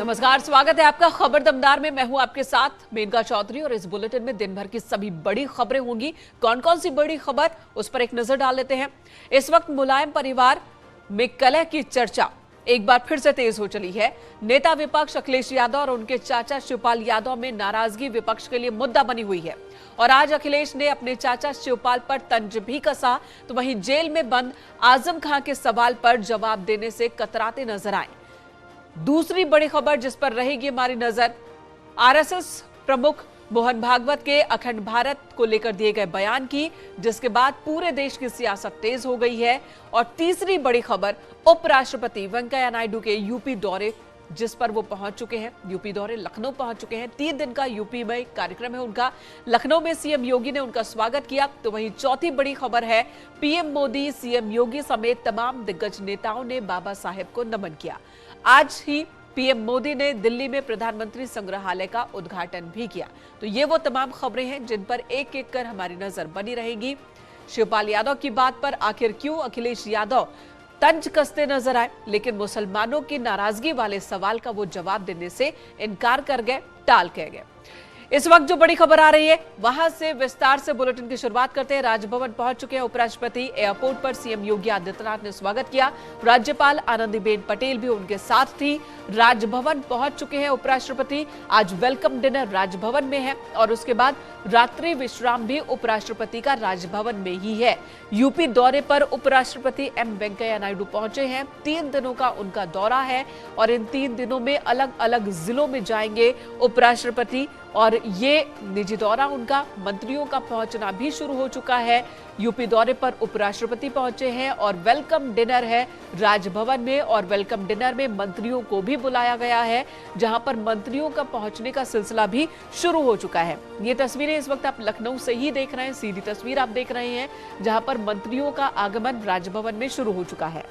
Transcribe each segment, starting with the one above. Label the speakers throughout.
Speaker 1: नमस्कार, स्वागत है आपका खबर दमदार में। मैं हूं आपके साथ मेनका चौधरी और इस बुलेटिन में दिन भर की सभी बड़ी खबरें होंगी। कौन कौन सी बड़ी खबर, उस पर एक नजर डाल लेते हैं। इस वक्त मुलायम परिवार में कलह की चर्चा एक बार फिर से तेज हो चली है। नेता विपक्ष अखिलेश यादव और उनके चाचा शिवपाल यादव में नाराजगी विपक्ष के लिए मुद्दा बनी हुई है और आज अखिलेश ने अपने चाचा शिवपाल पर तंज भी कसा, तो वहीं जेल में बंद आजम खां के सवाल पर जवाब देने से कतराते नजर आए। दूसरी बड़ी खबर जिस पर रहेगी हमारी नजर, आरएसएस प्रमुख मोहन भागवत के अखंड भारत को लेकर दिए गए बयान की, जिसके बाद पूरे देश की सियासत तेज हो गई है। और तीसरी बड़ी खबर, उपराष्ट्रपति वेंकैया नायडू के यूपी दौरे जिस पर वो पहुंच चुके हैं। यूपी दौरे लखनऊ पहुंच चुके हैं। 3 दिन का यूपी में कार्यक्रम है उनका। लखनऊ में सीएम योगी ने उनका स्वागत किया। तो वहीं चौथी बड़ी खबर है, पीएम मोदी, सीएम योगी समेत तमाम दिग्गज नेताओं ने बाबा साहेब को नमन किया। आज ही पीएम मोदी ने दिल्ली में प्रधानमंत्री संग्रहालय का उद्घाटन भी किया। तो ये वो तमाम खबरें हैं जिन पर एक एक कर हमारी नजर बनी रहेगी। शिवपाल यादव की बात पर आखिर क्यों अखिलेश यादव तंज कसते नजर आए, लेकिन मुसलमानों की नाराजगी वाले सवाल का वो जवाब देने से इनकार कर गए, टाल कह गए। इस वक्त जो बड़ी खबर आ रही है वहां से विस्तार से बुलेटिन की शुरुआत करते हैं। राजभवन पहुंच चुके हैं उपराष्ट्रपति। एयरपोर्ट पर सीएम योगी आदित्यनाथ ने स्वागत किया। राज्यपाल आनंदीबेन पटेल भी उनके साथ थी। राजभवन पहुंच चुके हैं उपराष्ट्रपति। आज वेलकम डिनर राजभवन में है और उसके बाद रात्रि विश्राम भी उपराष्ट्रपति का राजभवन में ही है। यूपी दौरे पर उपराष्ट्रपति एम वेंकैया नायडू पहुंचे हैं। 3 दिनों का उनका दौरा है और इन 3 दिनों में अलग अलग जिलों में जाएंगे उपराष्ट्रपति। और ये निजी दौरा उनका, मंत्रियों का पहुंचना भी शुरू हो चुका है। यूपी दौरे पर उपराष्ट्रपति पहुंचे हैं और वेलकम डिनर है राजभवन में और वेलकम डिनर में मंत्रियों को भी बुलाया गया है, जहां पर मंत्रियों का पहुंचने का सिलसिला भी शुरू हो चुका है। ये तस्वीरें इस वक्त आप लखनऊ से ही देख रहे हैं, सीधी तस्वीर आप देख रहे हैं, जहां पर मंत्रियों का आगमन राजभवन में शुरू हो चुका है।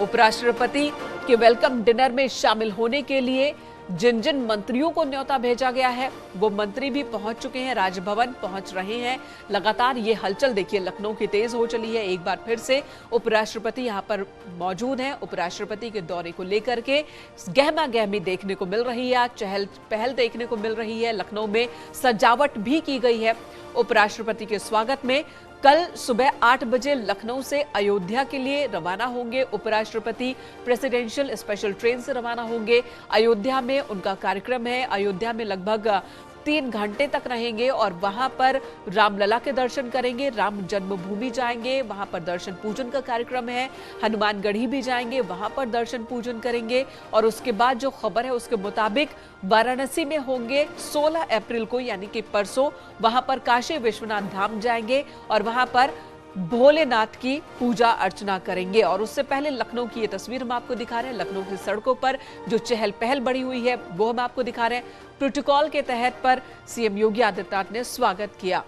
Speaker 1: उपराष्ट्रपति के वेलकम डिनर में शामिल होने के लिए जिन जिन मंत्रियों को न्योता भेजा गया है वो मंत्री भी पहुंच चुके हैं, राजभवन पहुंच रहे हैं। लगातार ये हलचल देखिए लखनऊ की तेज हो चली है। एक बार फिर से उपराष्ट्रपति यहां पर मौजूद हैं। उपराष्ट्रपति के दौरे को लेकर के गहमा गहमी देखने को मिल रही है, आज चहल पहल देखने को मिल रही है। लखनऊ में सजावट भी की गई है उपराष्ट्रपति के स्वागत में। कल सुबह 8 बजे लखनऊ से अयोध्या के लिए रवाना होंगे उपराष्ट्रपति। प्रेसिडेंशियल स्पेशल ट्रेन से रवाना होंगे। अयोध्या में उनका कार्यक्रम है। अयोध्या में लगभग 3 घंटे तक रहेंगे और वहां पर रामलला के दर्शन करेंगे। राम जन्मभूमि जाएंगे, वहां पर दर्शन पूजन का कार्यक्रम है। हनुमानगढ़ी भी जाएंगे, वहां पर दर्शन पूजन करेंगे। और उसके बाद जो खबर है उसके मुताबिक वाराणसी में होंगे 16 अप्रैल को, यानी कि परसों। वहां पर काशी विश्वनाथ धाम जाएंगे और वहां पर भोलेनाथ की पूजा अर्चना करेंगे। और उससे पहले लखनऊ की ये तस्वीर हम आपको दिखा रहे हैं। लखनऊ की सड़कों पर जो चहल पहल बढ़ी हुई है वो हम आपको दिखा रहे हैं। प्रोटोकॉल के तहत पर सीएम योगी आदित्यनाथ ने स्वागत किया।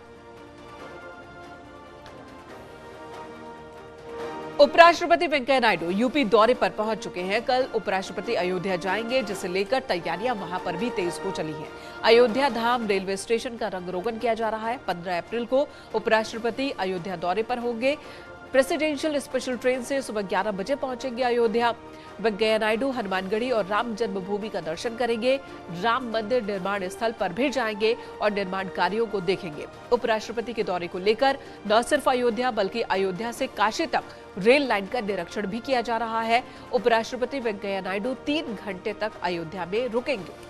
Speaker 1: उपराष्ट्रपति वेंकैया नायडू यूपी दौरे पर पहुंच चुके हैं। कल उपराष्ट्रपति अयोध्या जाएंगे, जिसे लेकर तैयारियां वहां पर भी तेज हो चली हैं। अयोध्या धाम रेलवे स्टेशन का रंग रोगन किया जा रहा है। 15 अप्रैल को उपराष्ट्रपति अयोध्या दौरे पर होंगे। प्रेसिडेंशियल स्पेशल ट्रेन से सुबह 11 बजे पहुंचेंगे अयोध्या। वेंकैया नायडू हनुमानगढ़ी और राम जन्मभूमि का दर्शन करेंगे। राम मंदिर निर्माण स्थल पर भी जाएंगे और निर्माण कार्यों को देखेंगे। उपराष्ट्रपति के दौरे को लेकर न सिर्फ अयोध्या बल्कि अयोध्या से काशी तक रेल लाइन का निरीक्षण भी किया जा रहा है। उपराष्ट्रपति वेंकैया नायडू 3 घंटे तक अयोध्या में रुकेंगे।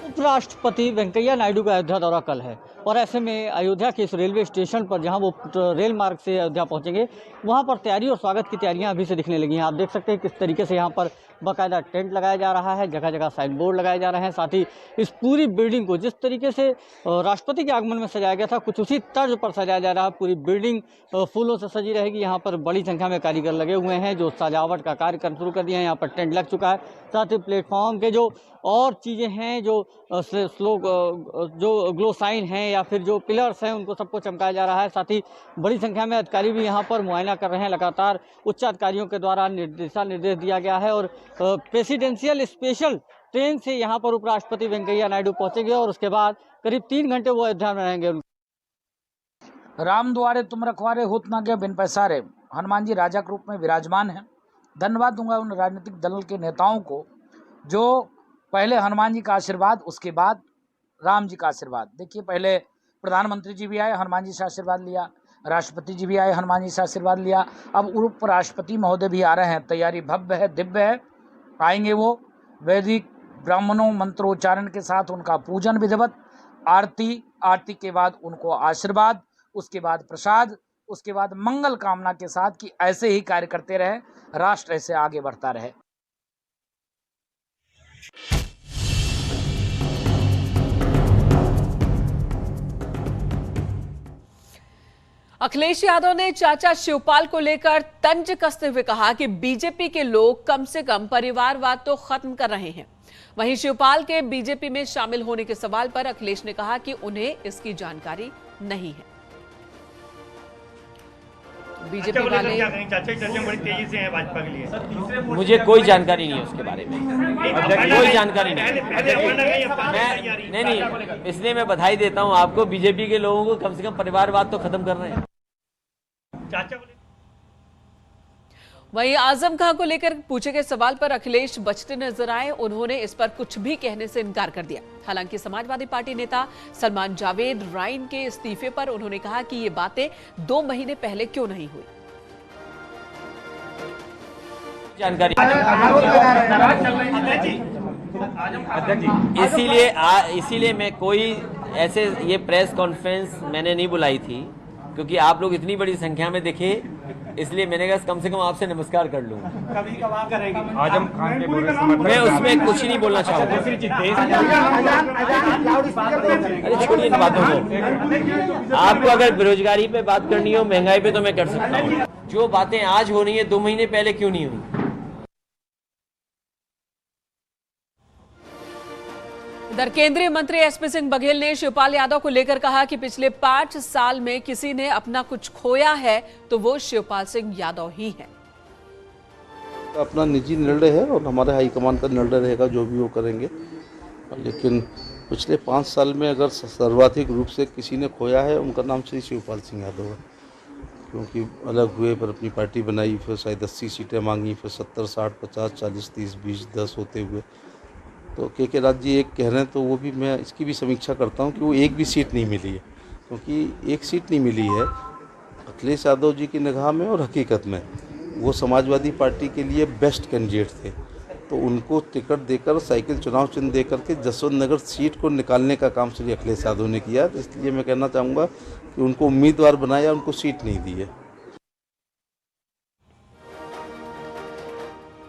Speaker 2: उपराष्ट्रपति वेंकैया नायडू का अयोध्या दौरा कल है और ऐसे में अयोध्या के इस रेलवे स्टेशन पर जहां वो रेल मार्ग से अयोध्या पहुंचेंगे, वहां पर तैयारी और स्वागत की तैयारियां अभी से दिखने लगी हैं। आप देख सकते हैं किस तरीके से यहां पर बाकायदा टेंट लगाया जा रहा है, जगह जगह साइन बोर्ड लगाए जा रहे हैं। साथ ही इस पूरी बिल्डिंग को जिस तरीके से राष्ट्रपति के आगमन में सजाया गया था, कुछ उसी तर्ज पर सजाया जा रहा है। पूरी बिल्डिंग फूलों से सजी रहेगी। यहाँ पर बड़ी संख्या में कारीगर लगे हुए हैं जो सजावट का कार्य शुरू कर दिया है। यहाँ पर टेंट लग चुका है। साथ ही प्लेटफॉर्म के जो और चीज़ें हैं, जो स्लोग, जो ग्लो साइन हैं या फिर जो पिलर्स हैं, उनको सबको चमकाया जा रहा है। साथ ही बड़ी संख्या में अधिकारी भी यहाँ पर मुआयना कर रहे हैं। लगातार उच्च अधिकारियों के द्वारा दिशा निर्देश दिया गया है और प्रेसिडेंशियल स्पेशल ट्रेन से यहाँ पर उपराष्ट्रपति वेंकैया नायडू पहुँचेंगे और उसके बाद करीब 3 घंटे वो अयोध्या में रहेंगे।
Speaker 3: राम द्वारे तुम रखवारे होत ना गए बिन पैसारे। हनुमान जी राजा के रूप में विराजमान हैं। धन्यवाद दूंगा उन राजनीतिक दल के नेताओं को जो पहले हनुमान जी का आशीर्वाद, उसके बाद राम जी का आशीर्वाद। देखिए, पहले प्रधानमंत्री जी भी आए, हनुमान जी से आशीर्वाद लिया, राष्ट्रपति जी भी आए, हनुमान जी से आशीर्वाद लिया, अब उपराष्ट्रपति महोदय भी आ रहे हैं। तैयारी भव्य है, दिव्य है। आएंगे वो वैदिक ब्राह्मणों मंत्रोच्चारण के साथ उनका पूजन विधिवत, आरती के बाद उनको आशीर्वाद, उसके बाद प्रसाद, उसके बाद मंगल कामना के साथ कि ऐसे ही कार्य करते रहे, राष्ट्र ऐसे आगे बढ़ता रहे।
Speaker 1: अखिलेश यादव ने चाचा शिवपाल को लेकर तंज कसते हुए कहा कि बीजेपी के लोग कम से कम परिवारवाद तो खत्म कर रहे हैं। वहीं शिवपाल के बीजेपी में शामिल होने के सवाल पर अखिलेश ने कहा कि उन्हें इसकी जानकारी नहीं है। बीजेपी वाले
Speaker 4: चाचा बड़ी तेजी से है भाजपा के लिए।
Speaker 5: मुझे कोई जानकारी नहीं है उसके बारे में, कोई जानकारी नहीं। नहीं, इसलिए मैं बधाई देता हूं आपको। बीजेपी के लोगों को कम से कम परिवारवाद तो खत्म कर रहे हैं।
Speaker 1: वहीं आजम खां को लेकर पूछे गए सवाल पर अखिलेश बचते नजर आए। उन्होंने इस पर कुछ भी कहने से इनकार कर दिया। हालांकि समाजवादी पार्टी नेता सलमान जावेद राइन के इस्तीफे पर उन्होंने कहा कि ये बातें 2 महीने पहले क्यों नहीं हुई।
Speaker 5: जानकारी इसीलिए मैं कोई ऐसे ये प्रेस कॉन्फ्रेंस मैंने नहीं बुलाई थी, क्योंकि आप लोग इतनी बड़ी संख्या में दिखे, इसलिए मैंने कहा कम से कम आपसे नमस्कार कर लूं।
Speaker 4: कभी कभार करेंगे।
Speaker 5: आजम खान के मैं उसमें कुछ नहीं बोलना चाहूंगा। अरे छोड़िए इन बातों को। आपको अगर बेरोजगारी पे बात करनी हो, महंगाई पे, तो मैं कर सकता हूँ। जो बातें आज हो रही है 2 महीने पहले क्यों नहीं हुई?
Speaker 1: इधर केंद्रीय मंत्री एसपी सिंह बघेल ने शिवपाल यादव को लेकर कहा कि पिछले 5 साल में किसी ने अपना कुछ खोया है तो वो शिवपाल सिंह यादव ही है।
Speaker 6: अपना निजी निर्णय है और हमारे हाईकमान का निर्णय रहेगा जो भी वो करेंगे। लेकिन पिछले 5 साल में अगर सर्वाधिक रूप से किसी ने खोया है, उनका नाम श्री शिवपाल सिंह यादव है। क्योंकि अलग हुए पर अपनी पार्टी बनाई, फिर शायद 80 सीटें मांगी, फिर 70, 60, 50, 40, 30, 20, 10 होते हुए तो के राज जी एक कह रहे हैं, तो वो भी मैं इसकी भी समीक्षा करता हूं कि वो एक भी सीट नहीं मिली है। क्योंकि एक सीट नहीं मिली है अखिलेश यादव जी की निगाह में, और हकीकत में वो समाजवादी पार्टी के लिए बेस्ट कैंडिडेट थे। तो उनको टिकट देकर, साइकिल चुनाव चिन्ह देकर के जसवंत नगर सीट को निकालने का काम श्री अखिलेश यादव ने किया। तो इसलिए मैं कहना चाहूँगा कि उनको उम्मीदवार बनाया, उनको सीट नहीं दी है।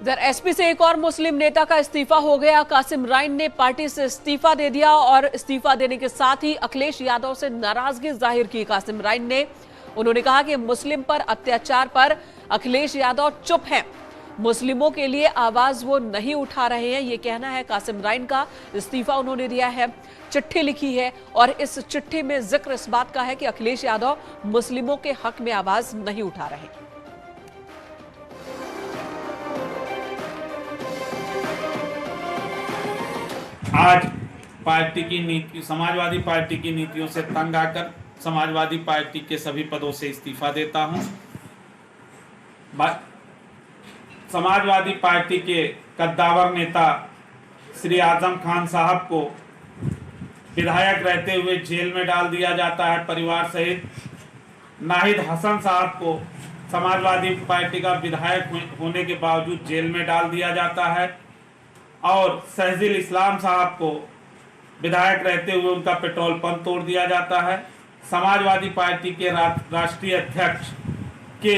Speaker 1: इधर एसपी से एक और मुस्लिम नेता का इस्तीफा हो गया। कासिम राइन ने पार्टी से इस्तीफा दे दिया और इस्तीफा देने के साथ ही अखिलेश यादव से नाराजगी जाहिर की। कासिम राइन ने उन्होंने कहा कि मुस्लिम पर अत्याचार पर अखिलेश यादव चुप हैं, मुस्लिमों के लिए आवाज वो नहीं उठा रहे हैं, ये कहना है कासिम राइन का। इस्तीफा उन्होंने दिया है, चिट्ठी लिखी है और इस चिट्ठी में जिक्र इस बात का है कि अखिलेश यादव मुस्लिमों के हक में आवाज नहीं उठा रहे।
Speaker 7: आज पार्टी की नीति, समाजवादी पार्टी की नीतियों से तंग आकर समाजवादी पार्टी के सभी पदों से इस्तीफा देता हूं। समाजवादी पार्टी के कद्दावर नेता श्री आजम खान साहब को विधायक रहते हुए जेल में डाल दिया जाता है परिवार सहित। नाहिद हसन साहब को समाजवादी पार्टी का विधायक होने के बावजूद जेल में डाल दिया जाता है और शहजील इस्लाम साहब को विधायक रहते हुए उनका पेट्रोल पंप तोड़ दिया जाता है। समाजवादी पार्टी के राष्ट्रीय अध्यक्ष के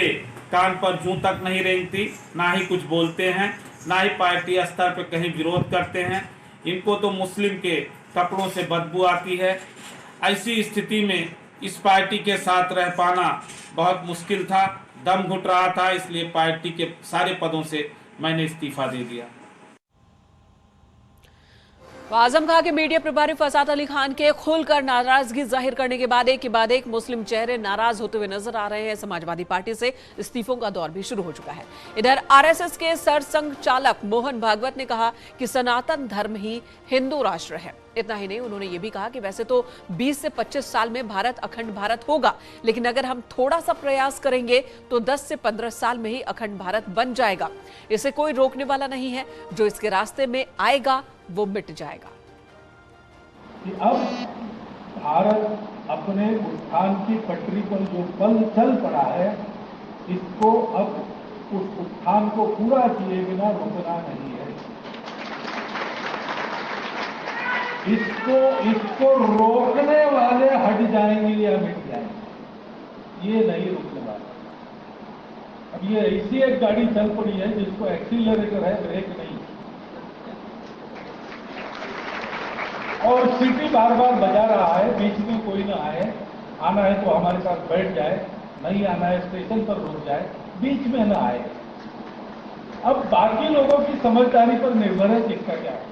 Speaker 7: कान पर जूं तक नहीं रेंगती, ना ही कुछ बोलते हैं, ना ही पार्टी स्तर पर कहीं विरोध करते हैं। इनको तो मुस्लिम के कपड़ों से बदबू आती है। ऐसी स्थिति में इस पार्टी के साथ रह पाना बहुत मुश्किल था, दम घुट रहा था, इसलिए पार्टी के सारे पदों से मैंने इस्तीफा दे दिया।
Speaker 1: तो आजम खां के मीडिया प्रभारी फसाद अली खान के खुलकर नाराजगी जाहिर करने के बाद एक मुस्लिम चेहरे नाराज होते हुए नजर आ रहे हैं। समाजवादी पार्टी से इस्तीफों का दौर भी शुरू हो चुका है। इधर आरएसएस के सरसंघ चालक मोहन भागवत ने कहा कि सनातन धर्म ही हिंदू राष्ट्र है। इतना ही नहीं, उन्होंने ये भी कहा कि वैसे तो 20 से 25 साल में भारत अखंड भारत होगा, लेकिन अगर हम थोड़ा सा प्रयास करेंगे तो 10 से 15 साल में ही अखंड भारत बन जाएगा। इसे कोई रोकने वाला नहीं है, जो इसके रास्ते में आएगा वो मिट जाएगा।
Speaker 8: कि अब भारत अपने उत्थान की पटरी पर जो बल चल पड़ा है, इसको अब उस उत्थान को पूरा किए बिना रुकना नहीं है। इसको रोकने वाले हट जाएंगे या मिट जाएंगे, ये नहीं रुकने वाला। अब ये ऐसी एक गाड़ी चल पड़ी है जिसको एक्सीलरेटर है, ब्रेक नहीं, और सीटी बार बार बजा रहा है, बीच में कोई ना आए। आना है तो हमारे साथ बैठ जाए, नहीं आना है स्टेशन पर रुक जाए, बीच में ना आए। अब बाकी लोगों की समझदारी पर निर्भर है किसका क्या है।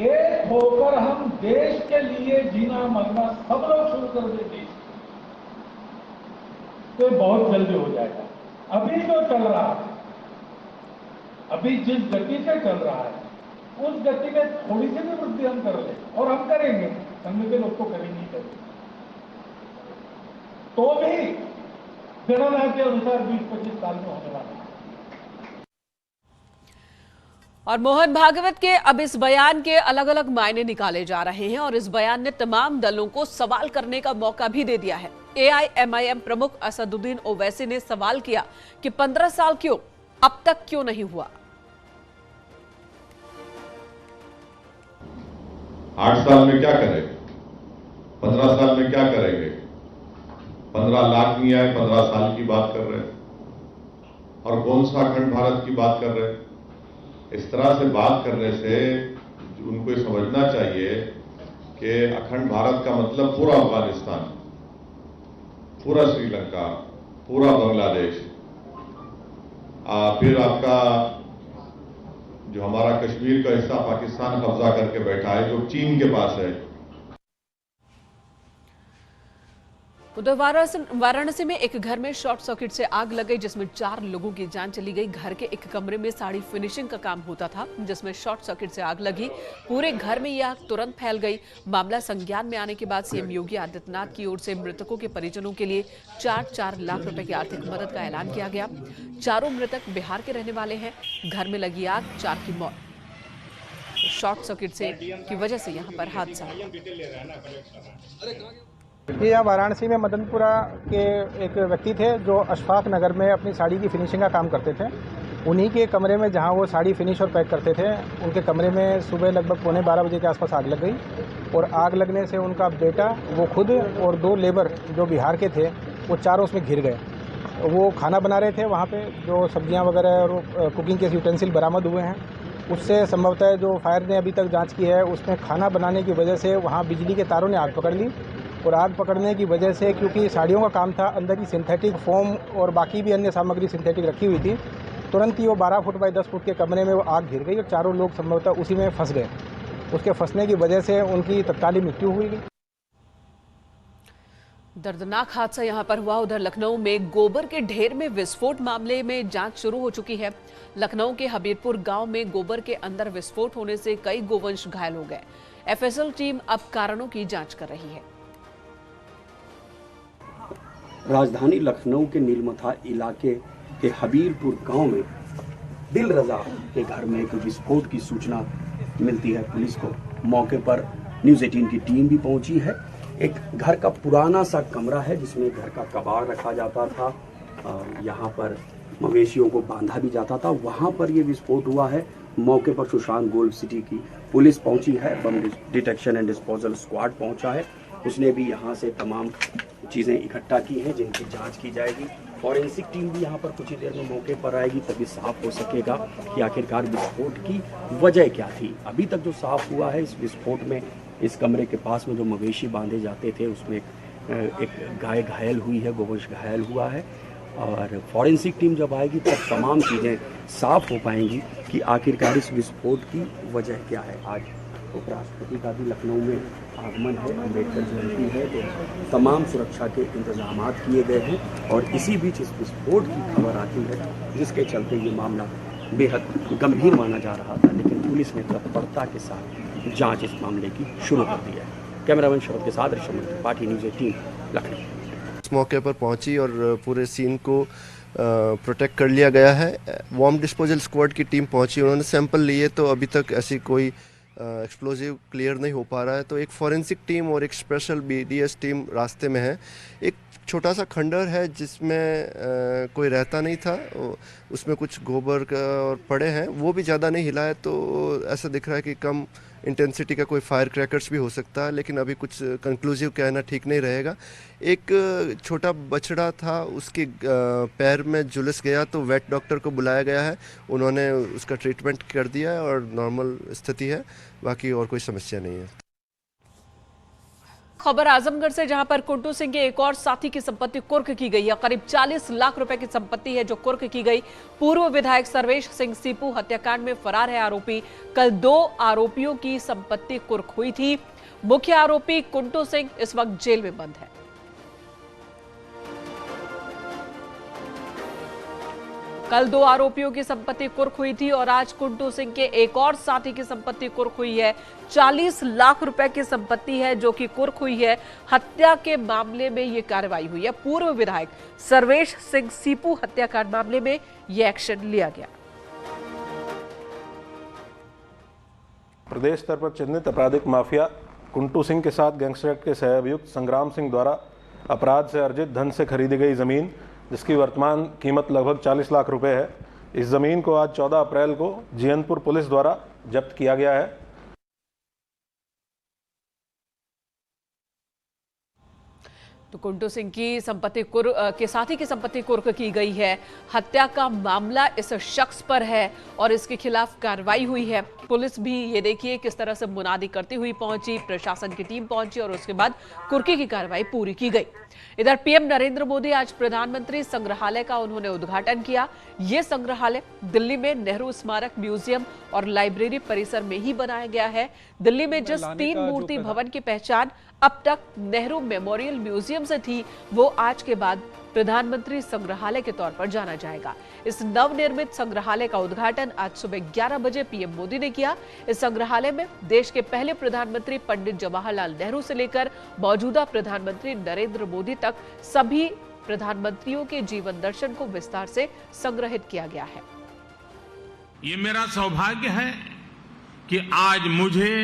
Speaker 8: एक होकर हम देश के लिए जीना मरना सब लोग शुरू कर देंगे तो बहुत जल्दी हो जाएगा। अभी जो चल रहा है, अभी जिस गति से चल रहा है, उस गति में थोड़ी सी भी वृद्धि हम कर ले, और हम करेंगे, संघ के लोग तो करेंगे तो भी गणना के अनुसार 20-25 साल में होने वाला है।
Speaker 1: और मोहन भागवत के अब इस बयान के अलग अलग मायने निकाले जा रहे हैं और इस बयान ने तमाम दलों को सवाल करने का मौका भी दे दिया है। एआईएमआईएम प्रमुख असदुद्दीन ओवैसी ने सवाल किया कि 15 साल क्यों, अब तक क्यों नहीं हुआ।
Speaker 9: 8 साल में क्या करेंगे, 15 साल में क्या करेंगे, 15 लाख नहीं आए, 15 साल की बात कर रहे हैं, और कौन सा अखंड भारत की बात कर रहे हैं। इस तरह से बात करने से उनको ये समझना चाहिए कि अखंड भारत का मतलब पूरा अफगानिस्तान, पूरा श्रीलंका, पूरा बांग्लादेश, फिर आपका जो हमारा कश्मीर का हिस्सा पाकिस्तान कब्जा करके बैठा है, जो चीन के पास है।
Speaker 1: उधर वाराणसी में एक घर में शॉर्ट सर्किट से आग लग गई, जिसमें 4 लोगों की जान चली गई। घर के एक कमरे में साड़ी फिनिशिंग का काम होता था, जिसमें शॉर्ट सर्किट से आग लगी। पूरे घर में यह आग तुरंत फैल गई। मामला संज्ञान में आने के बाद सीएम योगी आदित्यनाथ की ओर से मृतकों के परिजनों के लिए 4 लाख रुपए की आर्थिक मदद का ऐलान किया गया। चारों मृतक बिहार के रहने वाले हैं। घर में लगी आग, 4 की मौत शॉर्ट सर्किट से की वजह से यहाँ पर हादसा।
Speaker 10: ये यहाँ वाराणसी में मदनपुरा के एक व्यक्ति थे जो अशफाक नगर में अपनी साड़ी की फिनिशिंग का काम करते थे। उन्हीं के कमरे में जहाँ वो साड़ी फिनिश और पैक करते थे, उनके कमरे में सुबह लगभग 11:15 बजे के आसपास आग लग गई। और आग लगने से उनका बेटा, वो खुद और 2 लेबर जो बिहार के थे, वो चारों उसमें घिर गए। वो खाना बना रहे थे, वहाँ पे जो सब्जियाँ वगैरह और कुकिंग के यूटेंसिल बरामद हुए हैं। उससे संभवतः जो फायर ने अभी तक जाँच की है, उसमें खाना बनाने की वजह से वहाँ बिजली के तारों ने आग पकड़ ली। और आग पकड़ने की वजह से, क्योंकि साड़ियों का काम था, अंदर की सिंथेटिक फोम और बाकी भी अन्य सामग्री सिंथेटिक रखी हुई थी। तुरंत ही वो 12 फुट बाई 10 फुट के कमरे में वो आग घिर गई और चारों लोग संभवतः उसी में फंस गए। उसके फंसने की वजह से उनकी तत्कालीन मृत्यु हुई।
Speaker 1: दर्दनाक हादसा यहां पर हुआ। उधर लखनऊ में गोबर के ढेर में विस्फोट मामले में जांच शुरू हो चुकी है। लखनऊ के हबीबपुर गांव में गोबर के अंदर विस्फोट होने से कई गोवंश घायल हो गए। एफएसएल टीम अब कारणों की जांच कर रही है।
Speaker 11: राजधानी लखनऊ के नीलमथा इलाके के हबीबपुर गांव में दिल रजा के घर में एक विस्फोट की सूचना मिलती है पुलिस को। मौके पर न्यूज़ 18 की टीम भी पहुंची है। एक घर का पुराना सा कमरा है जिसमें घर का कबाड़ रखा जाता था, यहाँ पर मवेशियों को बांधा भी जाता था, वहाँ पर ये विस्फोट हुआ है। मौके पर सुशांत गोल्ड सिटी की पुलिस पहुंची है, बम डिटेक्शन एंड डिस्पोजल स्क्वाड पहुंचा है। उसने भी यहाँ से तमाम चीज़ें इकट्ठा की हैं जिनकी जांच की जाएगी। फॉरेंसिक टीम भी यहाँ पर कुछ ही देर में मौके पर आएगी, तभी साफ हो सकेगा कि आखिरकार विस्फोट की वजह क्या थी। अभी तक जो साफ हुआ है, इस विस्फोट में इस कमरे के पास में जो मवेशी बांधे जाते थे उसमें एक गाय घायल हुई है, गोवंश घायल हुआ है। और फॉरेंसिक टीम जब आएगी तब तमाम चीज़ें साफ हो पाएंगी कि आखिरकार इस विस्फोट की वजह क्या है। आज उपराष्ट्रपति का भी लखनऊ में आगमन है, अम्बेडकर जयंती है, तो तमाम सुरक्षा के इंतजाम किए गए हैं। और इसी बीच इस विस्फोट की खबर आती है, जिसके चलते ये मामला बेहद गंभीर माना जा रहा था, लेकिन पुलिस ने तत्परता के साथ जांच इस मामले की शुरू कर दी है। कैमरामैन शरद के साथ ऋषभ त्रिपाठी, न्यूज़ 18 लखनऊ।
Speaker 12: इस मौके पर पहुंची और पूरे सीन को प्रोटेक्ट कर लिया गया है। बॉम्ब डिस्पोजल स्क्वाड की टीम पहुंची, उन्होंने सैंपल लिए, तो अभी तक ऐसी कोई एक्सप्लोजिव क्लियर नहीं हो पा रहा है। तो एक फॉरेंसिक टीम और एक स्पेशल BDS टीम रास्ते में है। एक छोटा सा खंडर है जिसमें कोई रहता नहीं था, उसमें कुछ गोबर का और पड़े हैं, वो भी ज़्यादा नहीं हिला है, तो ऐसा दिख रहा है कि कम इंटेंसिटी का कोई फायर क्रैकर्स भी हो सकता है, लेकिन अभी कुछ कंक्लूसिव कहना ठीक नहीं रहेगा। एक छोटा बछड़ा था, उसके पैर में झुलस गया, तो वेट डॉक्टर को बुलाया गया है, उन्होंने उसका ट्रीटमेंट कर दिया है और नॉर्मल स्थिति है, बाकी और कोई समस्या नहीं है।
Speaker 1: खबर आजमगढ़ से, जहां पर कुंटू सिंह के एक और साथी की संपत्ति कुर्क की गई है। करीब 40 लाख रुपए की संपत्ति है जो कुर्क की गई। पूर्व विधायक सर्वेश सिंह सीपू हत्याकांड में फरार है आरोपी। कल 2 आरोपियों की संपत्ति कुर्क हुई थी। मुख्य आरोपी कुंटू सिंह इस वक्त जेल में बंद है। कल 2 आरोपियों की संपत्ति कुर्क हुई थी और आज कुंटू सिंह के एक और साथी की संपत्ति कुर्क हुई है। 40 लाख रुपए की संपत्ति है जो कि कुर्क हुई है। हत्या के मामले में यह कार्रवाई हुई है। पूर्व विधायक सर्वेश सिंह सीपू हत्याकांड मामले में यह एक्शन लिया गया।
Speaker 13: प्रदेश स्तर पर चिन्हित आपराधिक माफिया कुंटू सिंह के साथ गैंगस्टर एक्ट के सह अभियुक्त संग्राम सिंह द्वारा अपराध से अर्जित धन से खरीदी गई जमीन, जिसकी वर्तमान कीमत लगभग 40 लाख रुपए है। इस जमीन को आज 14 अप्रैल को जीयनपुर पुलिस द्वारा जब्त किया गया है।
Speaker 1: तो कुंटू सिंह की संपत्ति के साथी की संपत्ति कुर्क की गई है। हत्या का मामला इस शख्स पर है और इसके खिलाफ कार्रवाई हुई है। पुलिस भी ये देखिए किस तरह से मुनादी करती हुई पहुंची, प्रशासन की टीम पहुंची और उसके बाद कुर्की की कार्रवाई पूरी की गई। इधर पीएम नरेंद्र मोदी आज प्रधानमंत्री संग्रहालय का उन्होंने उद्घाटन किया। ये संग्रहालय दिल्ली में नेहरू स्मारक म्यूजियम और लाइब्रेरी परिसर में ही बनाया गया है। दिल्ली में जिस 3 मूर्ति भवन की पहचान अब तक नेहरू मेमोरियल म्यूजियम से थी, वो आज के बाद प्रधानमंत्री संग्रहालय के तौर पर जाना जाएगा। इस नवनिर्मित संग्रहालय का उद्घाटन आज सुबह 11 बजे पीएम मोदी ने किया। इस संग्रहालय में देश के पहले प्रधानमंत्री पंडित जवाहरलाल नेहरू से लेकर मौजूदा प्रधानमंत्री नरेंद्र मोदी तक सभी प्रधानमंत्रियों के जीवन दर्शन को विस्तार से संग्रहित किया गया है।
Speaker 7: ये मेरा सौभाग्य है कि आज मुझे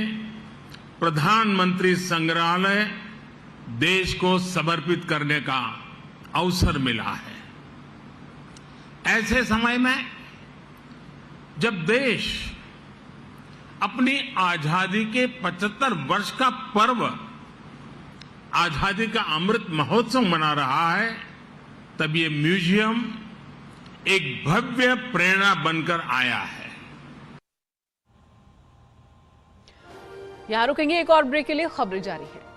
Speaker 7: प्रधानमंत्री संग्रहालय देश को समर्पित करने का अवसर मिला है। ऐसे समय में जब देश अपनी आजादी के 75 वर्ष का पर्व, आजादी का अमृत महोत्सव मना रहा है, तब ये म्यूजियम एक भव्य प्रेरणा बनकर आया है।
Speaker 1: यहां रुकेंगे, एक और ब्रेक के लिए खबरें जारी है।